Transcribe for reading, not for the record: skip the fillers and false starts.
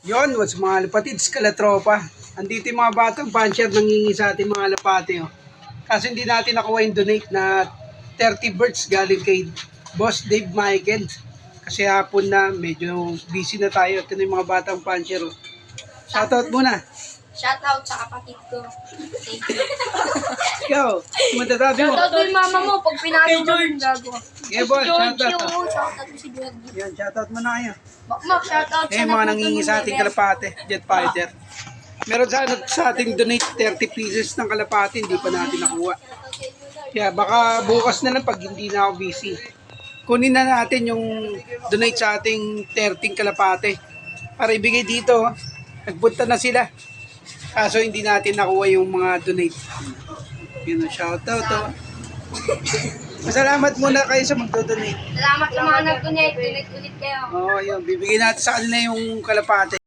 Yon, what's mga lapatids, kalatropa. Andito yung mga batang puncher nangingi sa ating mga lapate. Oh. Kasi hindi natin nakuha yung donate na 30 birds galing kay Boss Dave Michael. Kasi hapon na, medyo busy na tayo. Ito na yung mga batang puncher. Oh. Shoutout muna. Shoutout sa kapatid ko. Thank you. Ikaw, matasabi mo. Shoutout yung mama mo pag pinalo mo yung gago. Yeah, boss, shoutout. Oh. Shoutout mo si George. Yan, shoutout mo na kayo. Mak, shoutout Eh, mga nangingi sa ating kalapate, jet fighter. Meron sa ating donate 30 pieces ng kalapate, hindi pa natin nakuha. Kaya baka bukas na lang pag hindi na ako busy. Kunin na natin yung donate sa ating 30 kalapate para ibigay dito. Nagpunta na sila. Kaso hindi natin nakuha yung mga donate. Yun, shoutout. Oh. Masalamat muna kayo sa magdo-donate. Salamat sa mga nag-donate. Donate ulit kayo. Oo, yun. Bibigyan natin sa kanila yung kalapate.